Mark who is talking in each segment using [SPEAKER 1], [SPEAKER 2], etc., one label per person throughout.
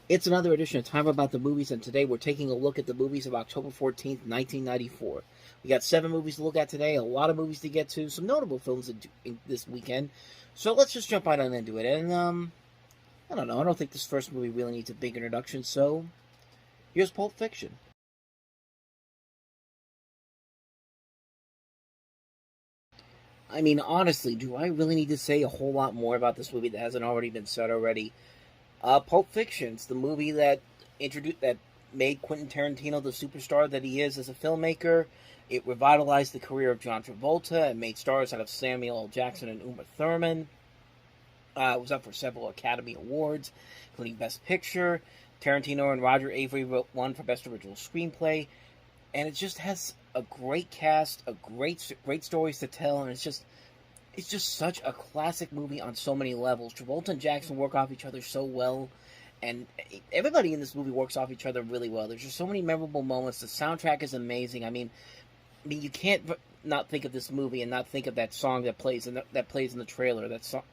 [SPEAKER 1] It's another edition of Time About the Movies, and today we're taking a look at the movies of October 14th, 1994. We got 7 movies to look at today, a lot of movies to get to, some notable films this weekend. So let's just jump right on into it. And, I don't know, I don't think this first movie really needs a big introduction, so here's Pulp Fiction. I mean, honestly, do I really need to say a whole lot more about this movie that hasn't already been said already? Pulp Fiction's the movie that made Quentin Tarantino the superstar that he is as a filmmaker. It revitalized the career of John Travolta and made stars out of Samuel L. Jackson and Uma Thurman. It was up for several Academy Awards, including Best Picture. Tarantino and Roger Avery won for Best Original Screenplay, and it just has a great cast, great stories to tell, and it's just such a classic movie on so many levels. Travolta and Jackson work off each other so well, and everybody in this movie works off each other really well. There's just so many memorable moments. The soundtrack is amazing. I mean, you can't not think of this movie and not think of that song that plays in the trailer. That song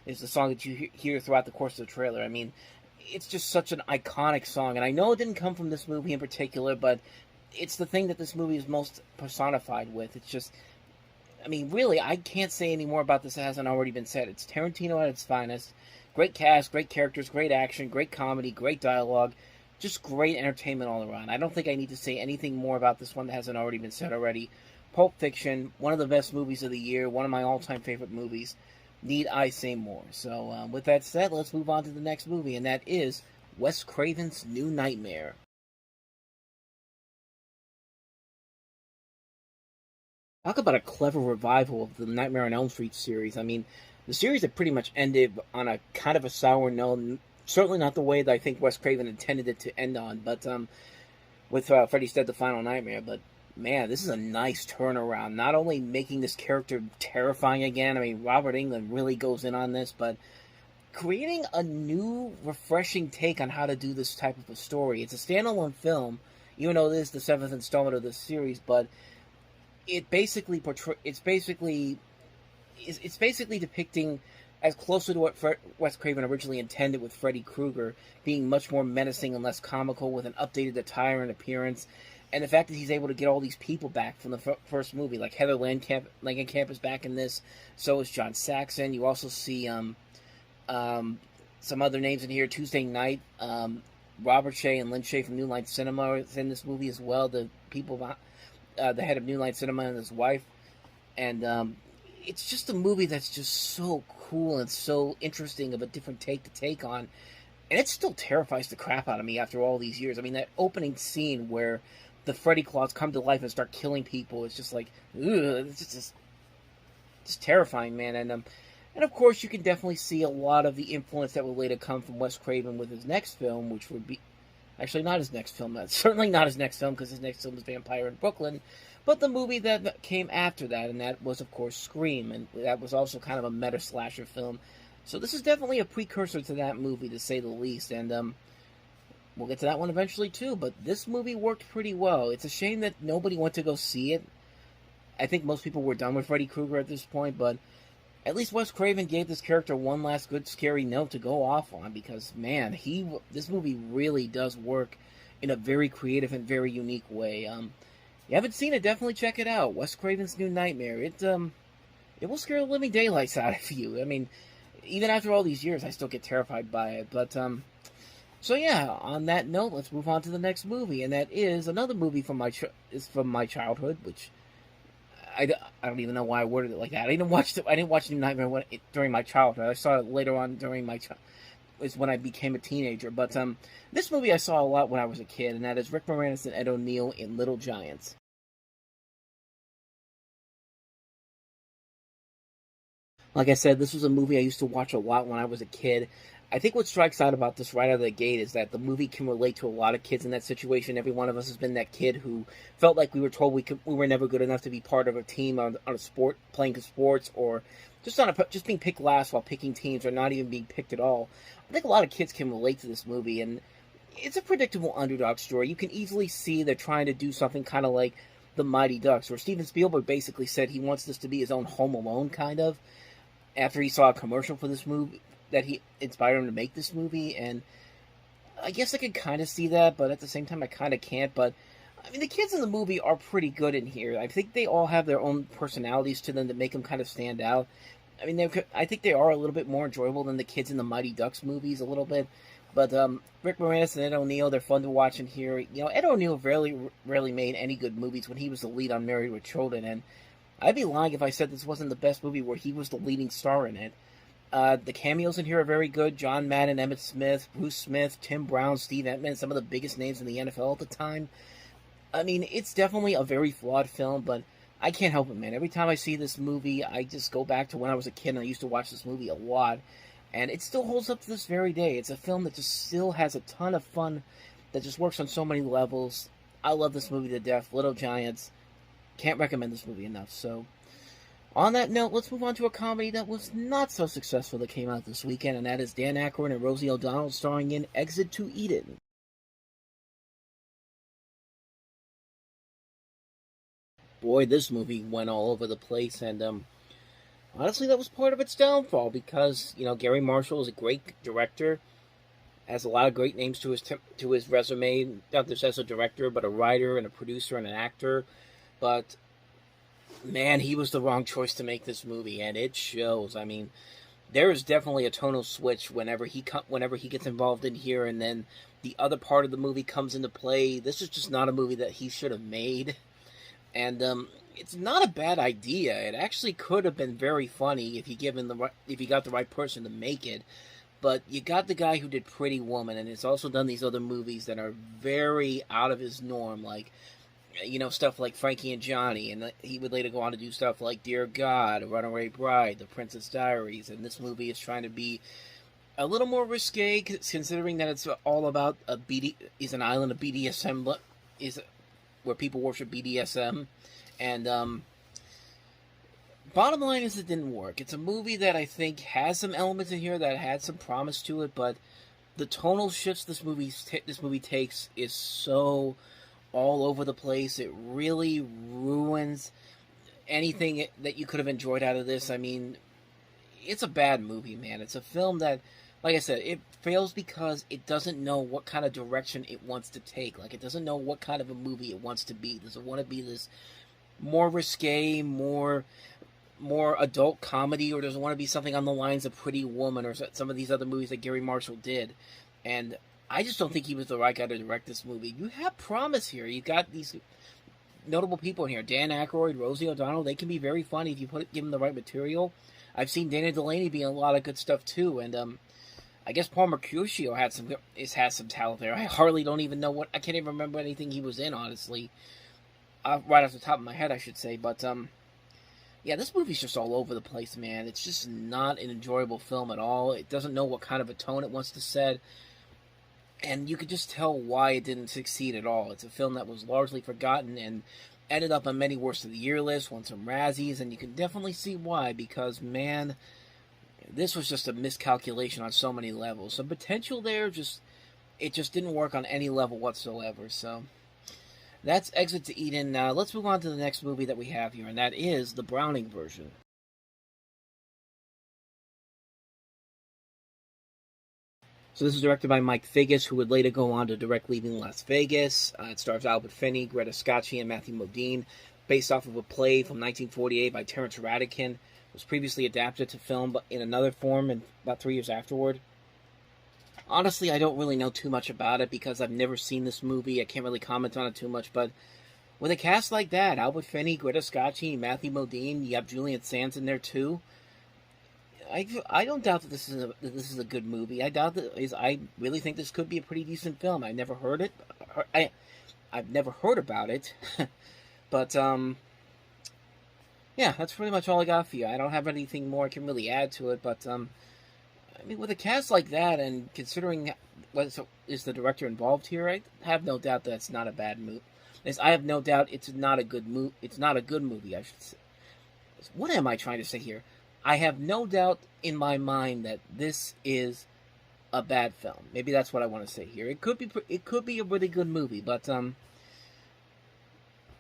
[SPEAKER 1] is the song that you hear throughout the course of the trailer. I mean, it's just such an iconic song, and I know it didn't come from this movie in particular, but it's the thing that this movie is most personified with. It's just, I mean, really, I can't say any more about this that hasn't already been said. It's Tarantino at its finest. Great cast, great characters, great action, great comedy, great dialogue, just great entertainment all around. I don't think I need to say anything more about this one that hasn't already been said already. Pulp Fiction, one of the best movies of the year, one of my all-time favorite movies. Need I say more? So, with that said, let's move on to the next movie, and that is Wes Craven's New Nightmare. Talk about a clever revival of the Nightmare on Elm Street series. I mean, the series had pretty much ended on a kind of a sour note. Certainly not the way that I think Wes Craven intended it to end on, but with Freddy's Dead: The Final Nightmare. But man, this is a nice turnaround. Not only making this character terrifying again. I mean, Robert Englund really goes in on this, but creating a new, refreshing take on how to do this type of a story. It's a standalone film, even though this is the 7th installment of this series, but it's basically depicting as close to what Wes Craven originally intended, with Freddy Krueger being much more menacing and less comical, with an updated attire and appearance, and the fact that he's able to get all these people back from the first movie, like Heather Langenkamp is back in this. So is John Saxon. You also see some other names in here. Tuesday Night, Robert Shea and Lynn Shea from New Line Cinema is in this movie as well. The head of New Line Cinema and his wife, and it's just a movie that's just so cool and so interesting of a different take to take on, and it still terrifies the crap out of me after all these years. I mean, that opening scene where the Freddy claws come to life and start killing people, it's just like, ugh, it's just terrifying, man. And of course, you can definitely see a lot of the influence that will later come from Wes Craven with his next film, which would be actually not his next film. That's certainly not his next film, because his next film is Vampire in Brooklyn, but the movie that came after that, and that was, of course, Scream, and that was also kind of a meta slasher film. So this is definitely a precursor to that movie, to say the least, and we'll get to that one eventually too. But this movie worked pretty well. It's a shame that nobody went to go see it. I think most people were done with Freddy Krueger at this point, but at least Wes Craven gave this character one last good scary note to go off on, because man, this movie really does work in a very creative and very unique way. You haven't seen it, definitely check it out. Wes Craven's New Nightmare. It will scare the living daylights out of you. I mean, even after all these years, I still get terrified by it. But so yeah. On that note, let's move on to the next movie, and that is another movie from my childhood, which I don't even know why I worded it like that. I didn't watch New Nightmare during my childhood. I saw it later on during is when I became a teenager. But this movie I saw a lot when I was a kid, and that is Rick Moranis and Ed O'Neill in Little Giants. Like I said, this was a movie I used to watch a lot when I was a kid. I think what strikes out about this right out of the gate is that the movie can relate to a lot of kids in that situation. Every one of us has been that kid who felt like we were told we were never good enough to be part of a team on a sport, playing sports, or just being picked last while picking teams, or not even being picked at all. I think a lot of kids can relate to this movie, and it's a predictable underdog story. You can easily see they're trying to do something kind of like the Mighty Ducks, where Steven Spielberg basically said he wants this to be his own Home Alone, kind of, after he saw a commercial for this movie that he inspired him to make this movie. And I guess I could kind of see that, but at the same time, I kind of can't. But I mean, the kids in the movie are pretty good in here. I think they all have their own personalities to them that make them kind of stand out. I mean, I think they are a little bit more enjoyable than the kids in the Mighty Ducks movies, a little bit. But Rick Moranis and Ed O'Neill, they're fun to watch in here. You know, Ed O'Neill rarely made any good movies when he was the lead on Married with Children, and I'd be lying if I said this wasn't the best movie where he was the leading star in it. The cameos in here are very good. John Madden, Emmett Smith, Bruce Smith, Tim Brown, Steve Entman, some of the biggest names in the NFL at the time. I mean, it's definitely a very flawed film, but I can't help it, man. Every time I see this movie, I just go back to when I was a kid and I used to watch this movie a lot. And it still holds up to this very day. It's a film that just still has a ton of fun, that just works on so many levels. I love this movie to death. Little Giants. Can't recommend this movie enough. So, on that note, let's move on to a comedy that was not so successful that came out this weekend, and that is Dan Aykroyd and Rosie O'Donnell starring in Exit to Eden. Boy, this movie went all over the place, and honestly, that was part of its downfall because Gary Marshall is a great director, has a lot of great names to his resume, not just as a director, but a writer and a producer and an actor. But man, he was the wrong choice to make this movie, and it shows. I mean, there is definitely a tonal switch whenever he gets involved in here, and then the other part of the movie comes into play. This is just not a movie that he should have made. And it's not a bad idea. It actually could have been very funny if you got the right person to make it. But you got the guy who did Pretty Woman, and has also done these other movies that are very out of his norm, like stuff like Frankie and Johnny, and he would later go on to do stuff like Dear God, Runaway Bride, The Princess Diaries, and this movie is trying to be a little more risque, considering that it's all about is an island of BDSM, where people worship BDSM, and bottom line is it didn't work. It's a movie that I think has some elements in here that had some promise to it, but the tonal shifts this movie takes is so all over the place. It really ruins anything that you could have enjoyed out of this. I mean, it's a bad movie, man. It's a film that, like I said, it fails because it doesn't know what kind of direction it wants to take. Like, it doesn't know what kind of a movie it wants to be. Does it want to be this more risque, more adult comedy, or does it want to be something on the lines of Pretty Woman or some of these other movies that Gary Marshall did? And I just don't think he was the right guy to direct this movie. You have promise here. You got these notable people in here. Dan Aykroyd, Rosie O'Donnell. They can be very funny if you give them the right material. I've seen Dana Delaney be in a lot of good stuff too, and I guess Paul Mercutio has some talent there. I hardly don't even know I can't even remember anything he was in, honestly. Right off the top of my head, I should say. But yeah, this movie's just all over the place, man. It's just not an enjoyable film at all. It doesn't know what kind of a tone it wants to set. And you could just tell why it didn't succeed at all. It's a film that was largely forgotten and ended up on many Worst of the Year lists, won some Razzies, and you can definitely see why, because, man, this was just a miscalculation on so many levels. Some potential there, it just didn't work on any level whatsoever. So that's Exit to Eden. Now let's move on to the next movie that we have here, and that is the Browning version. So this is directed by Mike Figgis, who would later go on to direct Leaving Las Vegas. It stars Albert Finney, Greta Scacchi, and Matthew Modine, based off of a play from 1948 by Terence Rattigan. It was previously adapted to film in another form and about 3 years afterward. Honestly, I don't really know too much about it because I've never seen this movie. I can't really comment on it too much, but with a cast like that, Albert Finney, Greta Scacchi, Matthew Modine, you have Julian Sands in there too. I don't doubt that this is a good movie. I really think this could be a pretty decent film. I've never heard it. I've never heard about it, but yeah, that's pretty much all I got for you. I don't have anything more I can really add to it. But I mean, with a cast like that, and considering what is the director involved here, I have no doubt that it's not a bad movie. I have no doubt it's not a good movie. It's not a good movie, I should say. What am I trying to say here? I have no doubt in my mind that this is a bad film. Maybe that's what I want to say here. It could be a really good movie, but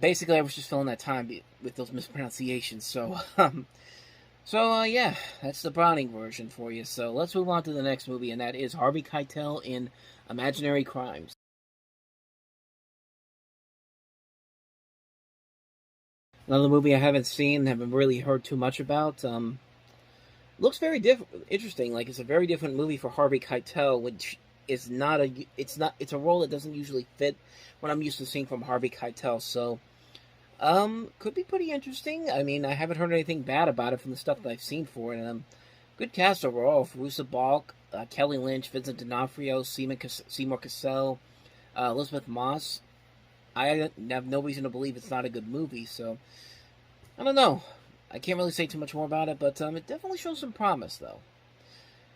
[SPEAKER 1] basically I was just filling that time with those mispronunciations. So So, yeah, that's the Browning version for you. So let's move on to the next movie, and that is Harvey Keitel in Imaginary Crimes. Another movie I haven't seen, haven't really heard too much about. Looks very interesting. Like it's a very different movie for Harvey Keitel, which is not a. It's a role that doesn't usually fit what I'm used to seeing from Harvey Keitel. So, could be pretty interesting. I mean, I haven't heard anything bad about it from the stuff that I've seen for it. Good cast overall. Farouza Balk, Kelly Lynch, Vincent D'Onofrio, Seymour Cassell, Elizabeth Moss. I have no reason to believe it's not a good movie. So I don't know. I can't really say too much more about it, but it definitely shows some promise, though.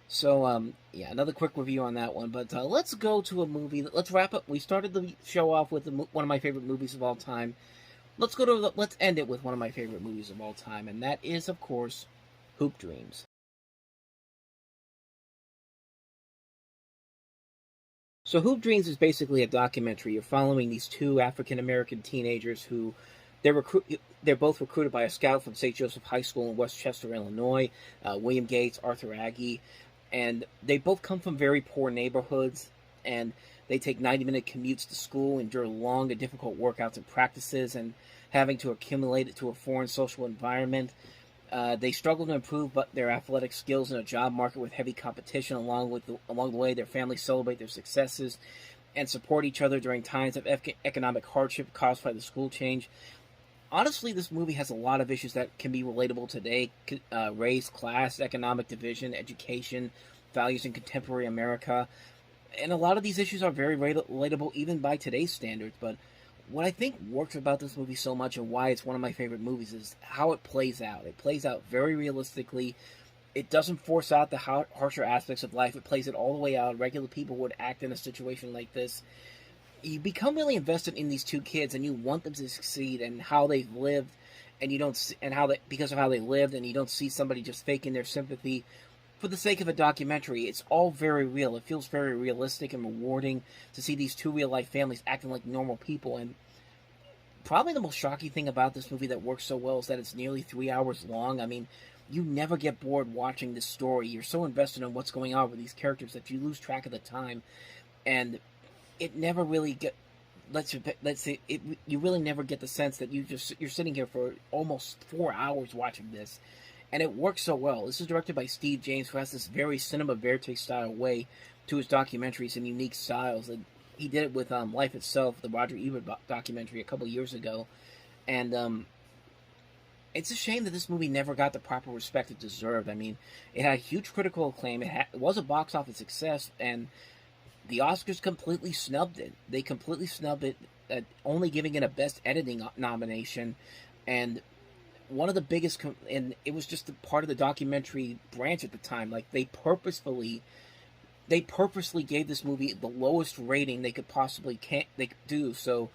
[SPEAKER 1] So, yeah, another quick review on that one. But let's go to a movie. Let's wrap up. We started the show off with one of my favorite movies of all time. Let's end it with one of my favorite movies of all time, and that is, of course, Hoop Dreams. So, Hoop Dreams is basically a documentary. You're following these two African American teenagers who they're both recruited by a scout from St. Joseph High School in Westchester, Illinois, William Gates, Arthur Agee, and they both come from very poor neighborhoods, and they take 90-minute commutes to school, endure long and difficult workouts and practices, and having to accumulate it to a foreign social environment. They struggle to improve their athletic skills in a job market with heavy competition. Along the way, their families celebrate their successes and support each other during times of economic hardship caused by the school change. Honestly, this movie has a lot of issues that can be relatable today: race, class, economic division, education, values in contemporary America. And a lot of these issues are very relatable even by today's standards. But what I think works about this movie so much and why it's one of my favorite movies is how it plays out. It plays out very realistically. It doesn't force out the harsher aspects of life. It plays it all the way out. Regular people would act in a situation like this. You become really invested in these two kids, and you want them to succeed and how they've lived, and you don't see, and how they because of how they lived, and you don't see somebody just faking their sympathy for the sake of a documentary. It's all very real. It feels very realistic and rewarding to see these two real life families acting like normal people. And probably the most shocking thing about this movie that works so well is that it's nearly 3 hours long. I mean, you never get bored watching this story. You're so invested in what's going on with these characters that you lose track of the time, and it never really let's say it, you really never get the sense that you're sitting here for almost 4 hours watching this, and it works so well. This is directed by Steve James, who has this very cinema verite style way to his documentaries and unique styles. And he did it with Life Itself, the Roger Ebert documentary a couple years ago, and it's a shame that this movie never got the proper respect it deserved. I mean, it had huge critical acclaim. It was a box office success, and the Oscars completely snubbed it. They completely snubbed it, only giving it a Best Editing nomination, and one of the biggest. And it was just a part of the documentary branch at the time. Like they purposely gave this movie the lowest rating they could do, so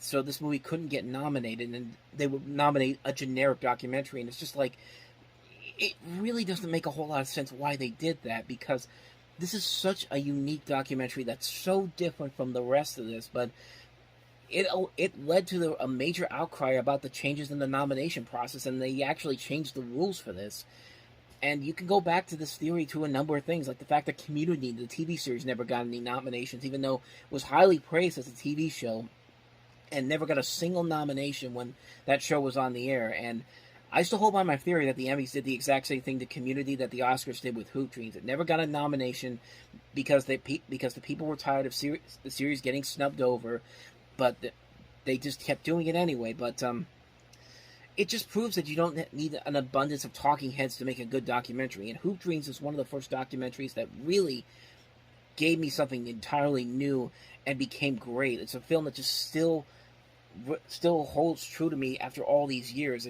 [SPEAKER 1] so this movie couldn't get nominated, and they would nominate a generic documentary, and it's just like it really doesn't make a whole lot of sense why they did that, because this is such a unique documentary that's so different from the rest of this, but it led to a major outcry about the changes in the nomination process, and they actually changed the rules for this. And you can go back to this theory to a number of things, like the fact that Community, the TV series, never got any nominations, even though it was highly praised as a TV show, and never got a single nomination when that show was on the air. And I still hold by my theory that the Emmys did the exact same thing to Community that the Oscars did with Hoop Dreams. It never got a nomination because the people were tired of the series getting snubbed over, but they just kept doing it anyway. But it just proves that you don't need an abundance of talking heads to make a good documentary. And Hoop Dreams is one of the first documentaries that really gave me something entirely new and became great. It's a film that just still holds true to me after all these years.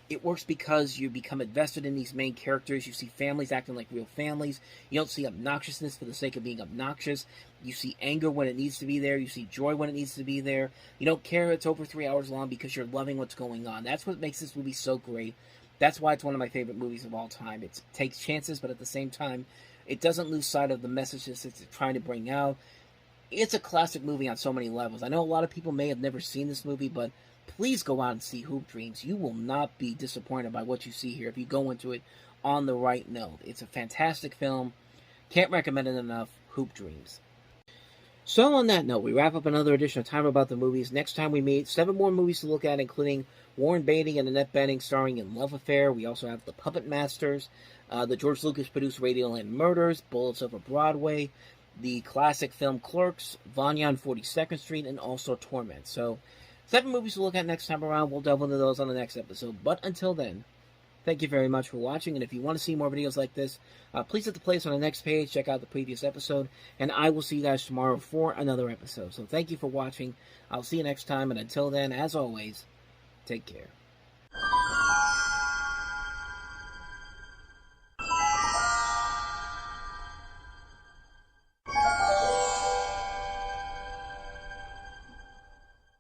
[SPEAKER 1] It works because you become invested in these main characters. You see families acting like real families. You don't see obnoxiousness for the sake of being obnoxious. You see anger when it needs to be there. You see joy when it needs to be there. You don't care it's over 3 hours long because you're loving what's going on. That's what makes this movie so great. That's why it's one of my favorite movies of all time. It takes chances, but at the same time, it doesn't lose sight of the messages it's trying to bring out. It's a classic movie on so many levels. I know a lot of people may have never seen this movie, but please go out and see Hoop Dreams. You will not be disappointed by what you see here if you go into it on the right note. It's a fantastic film. Can't recommend it enough. Hoop Dreams. So on that note, we wrap up another edition of Time About the Movies. Next time we meet, 7 more movies to look at, including Warren Beatty and Annette Bening starring in Love Affair. We also have The Puppet Masters, the George Lucas-produced Radioland Murders, Bullets Over Broadway, the classic film Clerks, Vanya on 42nd Street, and also Torment. So 7 movies to look at next time around. We'll delve into those on the next episode. But until then, thank you very much for watching, and if you want to see more videos like this, please hit the playlist on the next page, check out the previous episode, and I will see you guys tomorrow for another episode. So thank you for watching. I'll see you next time, and until then, as always, take care.